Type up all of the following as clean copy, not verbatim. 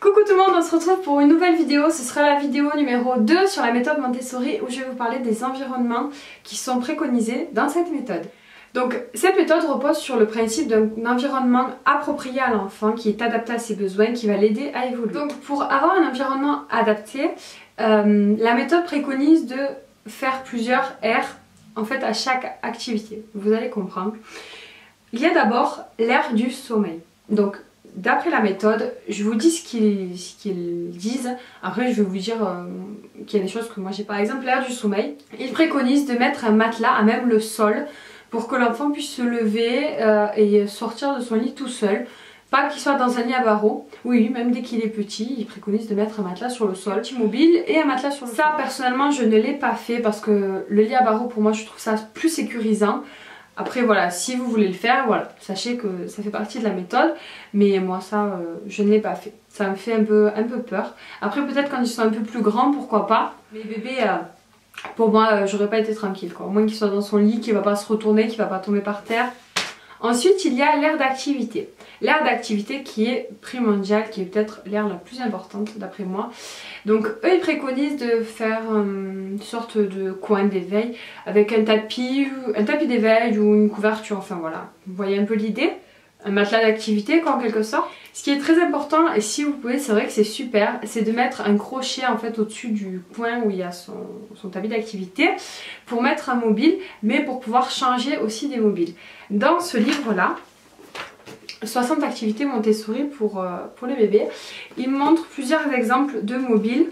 Coucou tout le monde, on se retrouve pour une nouvelle vidéo. Ce sera la vidéo numéro 2 sur la méthode Montessori où je vais vous parler des environnements qui sont préconisés dans cette méthode. Donc cette méthode repose sur le principe d'un environnement approprié à l'enfant qui est adapté à ses besoins, qui va l'aider à évoluer. Donc pour avoir un environnement adapté, la méthode préconise de faire plusieurs aires en fait à chaque activité. Vous allez comprendre. Il y a d'abord l'aire du sommeil. Donc d'après la méthode, je vous dis ce qu'ils disent. Après, je vais vous dire qu'il y a des choses que moi j'ai. Par exemple, l'aire du sommeil. Ils préconisent de mettre un matelas à même le sol pour que l'enfant puisse se lever et sortir de son lit tout seul. Pas qu'il soit dans un lit à barreaux. Oui, même dès qu'il est petit, ils préconisent de mettre un matelas sur le sol, petit mobile et un matelas sur le sol. Ça, personnellement, je ne l'ai pas fait parce que le lit à barreaux, pour moi, je trouve ça plus sécurisant. Après voilà, si vous voulez le faire, voilà, sachez que ça fait partie de la méthode, mais moi ça, je ne l'ai pas fait. Ça me fait un peu peur. Après peut-être quand ils sont un peu plus grands, pourquoi pas. Mais bébé, pour moi, j'aurais pas été tranquille quoi. Au moins qu'il soit dans son lit, qu'il va pas se retourner, qu'il va pas tomber par terre. Ensuite, il y a l'aire d'activité. L'aire d'activité qui est primordiale, qui est peut-être l'aire la plus importante d'après moi. Donc eux ils préconisent de faire une sorte de coin d'éveil avec un tapis d'éveil ou une couverture, enfin voilà. Vous voyez un peu l'idée. Un matelas d'activité quoi en quelque sorte. Ce qui est très important, et si vous pouvez, c'est vrai que c'est super, c'est de mettre un crochet en fait au-dessus du coin où il y a son tapis d'activité pour mettre un mobile, mais pour pouvoir changer aussi des mobiles. Dans ce livre là, 60 activités Montessori pour les bébés, il montre plusieurs exemples de mobiles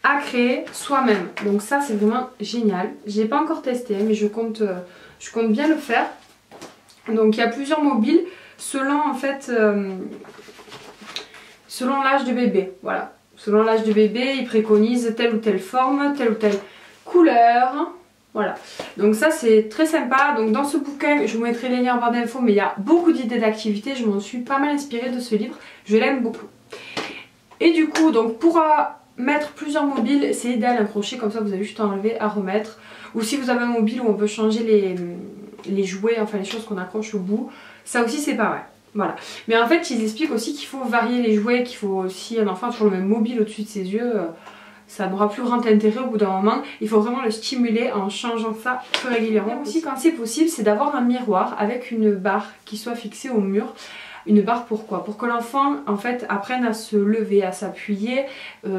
à créer soi-même. Donc ça c'est vraiment génial. Je n'ai pas encore testé mais je compte bien le faire. Donc il y a plusieurs mobiles selon en fait selon l'âge du bébé. Voilà. Selon l'âge du bébé, ils préconisent telle ou telle forme, telle ou telle couleur. Voilà, donc ça c'est très sympa. Donc dans ce bouquin, je vous mettrai les liens en barre d'infos, mais il y a beaucoup d'idées d'activités. Je m'en suis pas mal inspirée de ce livre, je l'aime beaucoup. Et du coup, donc pour mettre plusieurs mobiles, c'est idéal un crochet, comme ça vous avez juste à enlever, à remettre. Ou si vous avez un mobile où on peut changer les jouets, enfin les choses qu'on accroche au bout, ça aussi c'est pas mal. Voilà, mais en fait ils expliquent aussi qu'il faut varier les jouets, qu'il faut aussi un enfant sur le même mobile au-dessus de ses yeux. Ça n'aura plus grand intérêt au bout d'un moment. Il faut vraiment le stimuler en changeant ça plus régulièrement. Aussi quand c'est possible, c'est d'avoir un miroir avec une barre qui soit fixée au mur. Une barre pourquoi? Pour que l'enfant en fait apprenne à se lever, à s'appuyer,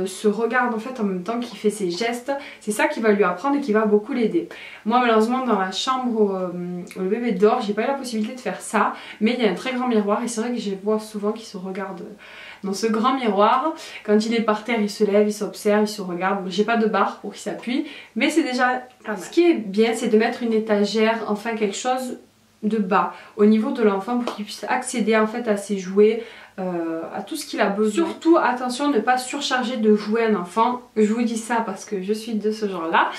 se regarde en fait en même temps qu'il fait ses gestes. C'est ça qui va lui apprendre et qui va beaucoup l'aider. Moi malheureusement dans la chambre où le bébé dort, j'ai pas eu la possibilité de faire ça, mais il y a un très grand miroir et c'est vrai que je vois souvent qu'il se regarde dans ce grand miroir. Quand il est par terre, il se lève, il s'observe, il se regarde. J'ai pas de barre pour qu'il s'appuie, mais c'est déjà pas mal. Ce qui est bien, c'est de mettre une étagère, enfin quelque chose de bas au niveau de l'enfant pour qu'il puisse accéder en fait à ses jouets, à tout ce qu'il a besoin. Surtout attention ne pas surcharger de jouets un enfant. Je vous dis ça parce que je suis de ce genre là.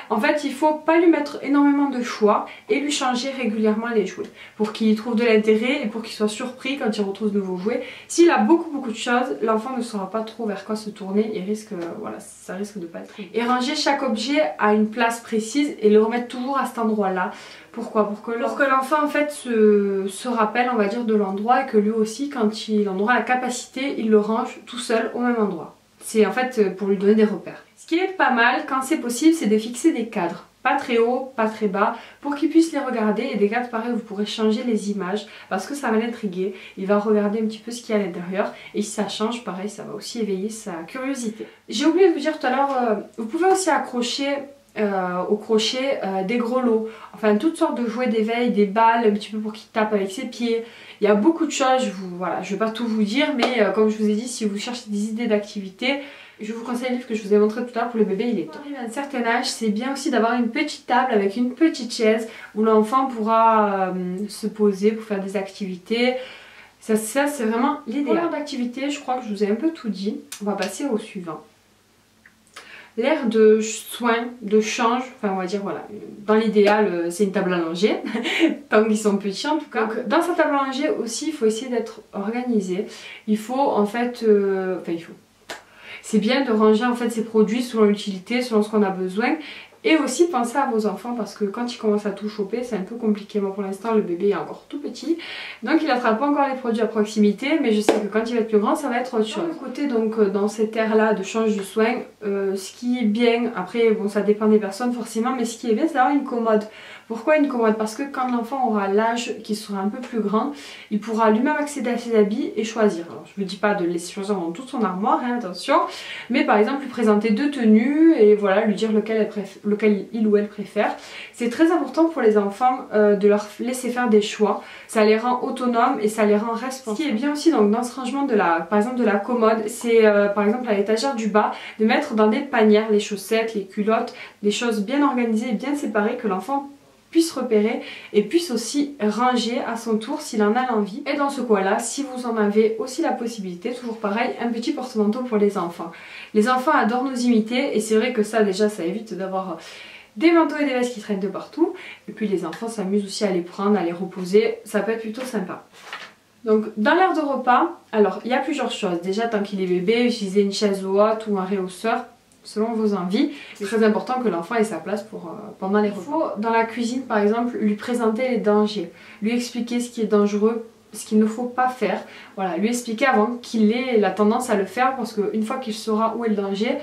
En fait il faut pas lui mettre énormément de choix et lui changer régulièrement les jouets pour qu'il trouve de l'intérêt et pour qu'il soit surpris quand il retrouve de nouveaux jouets. S'il a beaucoup de choses, l'enfant ne saura pas trop vers quoi se tourner et risque, voilà, ça risque de pas être. Et ranger chaque objet à une place précise et le remettre toujours à cet endroit là. Pourquoi? Pour que l'enfant en fait se rappelle on va dire de l'endroit et que lui aussi quand il en aura la capacité, il le range tout seul au même endroit. C'est en fait pour lui donner des repères. Ce qui est pas mal quand c'est possible, c'est de fixer des cadres. Pas très haut, pas très bas, pour qu'il puisse les regarder. Et des cadres pareils, vous pourrez changer les images parce que ça va l'intriguer. Il va regarder un petit peu ce qu'il y a à l'intérieur. Et si ça change, pareil, ça va aussi éveiller sa curiosité. J'ai oublié de vous dire tout à l'heure, vous pouvez aussi accrocher au crochet des grelots, enfin toutes sortes de jouets d'éveil, des balles un petit peu pour qu'il tape avec ses pieds. Il y a beaucoup de choses, voilà, je vais pas tout vous dire, mais comme je vous ai dit, si vous cherchez des idées d'activités, je vous conseille le livre que je vous ai montré tout à l'heure pour le bébé, il est top. À un certain âge, c'est bien aussi d'avoir une petite table avec une petite chaise où l'enfant pourra se poser pour faire des activités. Ça c'est vraiment l'idéal. Pour d'activité, je crois que je vous ai un peu tout dit. On va passer au suivant. L'aire de soin, de change, enfin on va dire voilà, dans l'idéal c'est une table allongée, tant qu'ils sont petits en tout cas. Donc dans sa table allongée aussi il faut essayer d'être organisé. Il faut en fait, c'est bien de ranger en fait ses produits selon l'utilité, selon ce qu'on a besoin. Et aussi pensez à vos enfants parce que quand ils commencent à tout choper c'est un peu compliqué. Moi pour l'instant le bébé est encore tout petit donc il n'attrape pas encore les produits à proximité, mais je sais que quand il va être plus grand ça va être autre chose. De côté donc dans cette ère là de change du soin, ce qui est bien, après bon ça dépend des personnes forcément, mais ce qui est bien c'est d'avoir une commode. Pourquoi une commode? Parce que quand l'enfant aura l'âge qui sera un peu plus grand, il pourra lui-même accéder à ses habits et choisir. Alors je ne vous dis pas de le laisser choisir dans toute son armoire, hein, attention, mais par exemple lui présenter 2 tenues et voilà, lui dire lequel il ou elle préfère. C'est très important pour les enfants de leur laisser faire des choix, ça les rend autonomes et ça les rend responsables. Ce qui est bien aussi donc, dans ce rangement par exemple de la commode, c'est par exemple à l'étagère du bas, de mettre dans des panières les chaussettes, les culottes, des choses bien organisées et bien séparées que l'enfant puisse repérer et puisse aussi ranger à son tour s'il en a l'envie. Et dans ce coin là, si vous en avez aussi la possibilité, toujours pareil, un petit porte-manteau pour les enfants. Les enfants adorent nous imiter et c'est vrai que ça déjà ça évite d'avoir des manteaux et des vestes qui traînent de partout, et puis les enfants s'amusent aussi à les prendre, à les reposer, ça peut être plutôt sympa. Donc dans l'heure de repas, alors il y a plusieurs choses. Déjà tant qu'il est bébé, utiliser une chaise haute ou un réhausseur selon vos envies. C'est très important que l'enfant ait sa place pendant les repas. Il faut dans la cuisine par exemple lui présenter les dangers, lui expliquer ce qui est dangereux, ce qu'il ne faut pas faire. Voilà, lui expliquer avant qu'il ait la tendance à le faire parce qu'une fois qu'il saura où est le danger,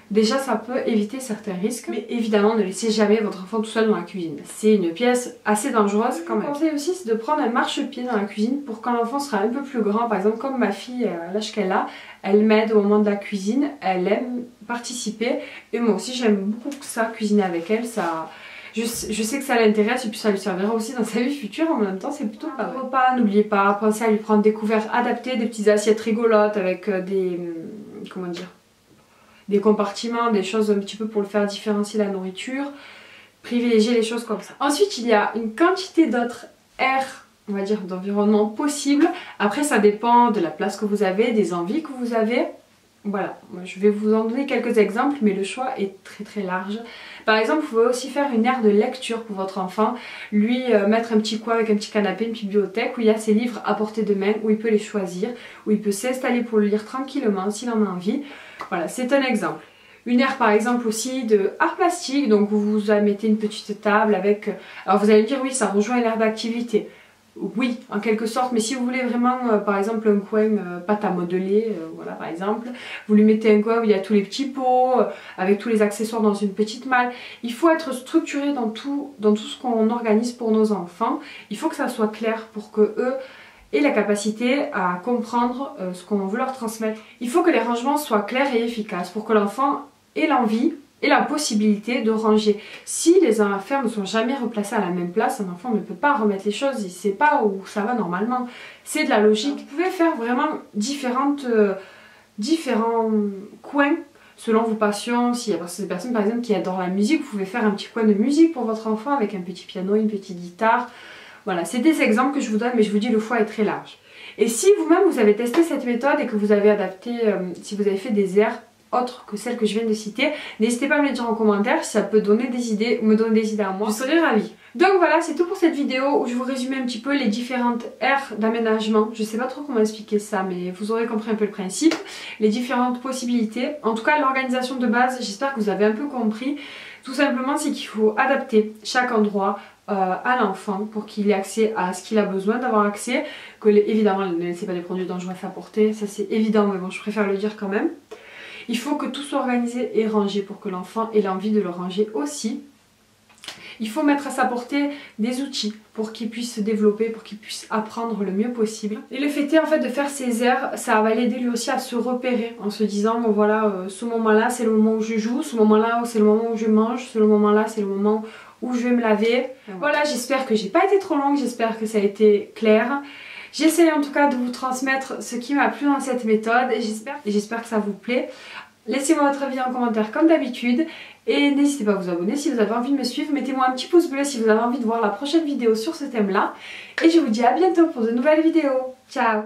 déjà ça peut éviter certains risques. Mais évidemment ne laissez jamais votre enfant tout seul dans la cuisine. C'est une pièce assez dangereuse quand même. Le conseil aussi c'est de prendre un marchepied dans la cuisine pour quand l'enfant sera un peu plus grand. Par exemple comme ma fille à l'âge qu'elle a, elle m'aide au moment de la cuisine, elle aime participer et moi aussi j'aime beaucoup ça, cuisiner avec elle. Je sais que ça l'intéresse et puis ça lui servira aussi dans sa vie future, en même temps c'est plutôt pas mal. Repas, n'oubliez pas, pensez à lui prendre des couverts adaptés, des petites assiettes rigolotes avec comment dire, des compartiments, des choses un petit peu pour le faire différencier la nourriture. Privilégier les choses comme ça. Ensuite il y a une quantité d'autres aires, on va dire d'environnement possible. Après ça dépend de la place que vous avez, des envies que vous avez. Voilà, moi, je vais vous en donner quelques exemples mais le choix est très large. Par exemple vous pouvez aussi faire une aire de lecture pour votre enfant, lui mettre un petit coin avec un petit canapé, une bibliothèque où il y a ses livres à portée de main, où il peut les choisir, où il peut s'installer pour le lire tranquillement s'il en a envie. Voilà, c'est un exemple. Une aire par exemple aussi de art plastique, donc vous mettez une petite table avec... Alors vous allez me dire oui ça rejoint l'aire d'activité. Oui, en quelque sorte, mais si vous voulez vraiment, par exemple, un coin pâte à modeler, voilà par exemple, vous lui mettez un coin où il y a tous les petits pots, avec tous les accessoires dans une petite malle. Il faut être structuré dans tout ce qu'on organise pour nos enfants. Il faut que ça soit clair pour que eux aient la capacité à comprendre ce qu'on veut leur transmettre. Il faut que les rangements soient clairs et efficaces pour que l'enfant ait l'envie et la possibilité de ranger. Si les affaires ne sont jamais replacées à la même place, un enfant ne peut pas remettre les choses, il ne sait pas où ça va normalement. C'est de la logique. Vous pouvez faire vraiment différents coins selon vos passions. S'il y a des personnes par exemple qui adorent la musique, vous pouvez faire un petit coin de musique pour votre enfant avec un petit piano, une petite guitare. Voilà, c'est des exemples que je vous donne, mais je vous dis le choix est très large. Et si vous-même vous avez testé cette méthode et que vous avez adapté, si vous avez fait des aires autres que celles que je viens de citer, n'hésitez pas à me le dire en commentaire si ça peut donner des idées ou me donner des idées à moi, je serais ravie. Donc voilà, c'est tout pour cette vidéo où je vous résume un petit peu les différentes aires d'aménagement. Je sais pas trop comment expliquer ça, mais vous aurez compris un peu le principe, les différentes possibilités. En tout cas, l'organisation de base, j'espère que vous avez un peu compris. Tout simplement, c'est qu'il faut adapter chaque endroit à l'enfant pour qu'il ait accès à ce qu'il a besoin d'avoir accès. Évidemment, ne laissez pas des produits dangereux à porter, ça c'est évident, mais bon, je préfère le dire quand même. Il faut que tout soit organisé et rangé pour que l'enfant ait l'envie de le ranger aussi. Il faut mettre à sa portée des outils pour qu'il puisse se développer, pour qu'il puisse apprendre le mieux possible. Et le fait est en fait de faire ces aires, ça va l'aider lui aussi à se repérer en se disant bon voilà, ce moment-là c'est le moment où je joue, ce moment-là c'est le moment où je mange, ce moment-là c'est le moment où je vais me laver. Voilà, j'espère que j'ai pas été trop longue, j'espère que ça a été clair. J'essaie en tout cas de vous transmettre ce qui m'a plu dans cette méthode et j'espère que ça vous plaît. Laissez-moi votre avis en commentaire comme d'habitude et n'hésitez pas à vous abonner si vous avez envie de me suivre. Mettez-moi un petit pouce bleu si vous avez envie de voir la prochaine vidéo sur ce thème là. Et je vous dis à bientôt pour de nouvelles vidéos. Ciao!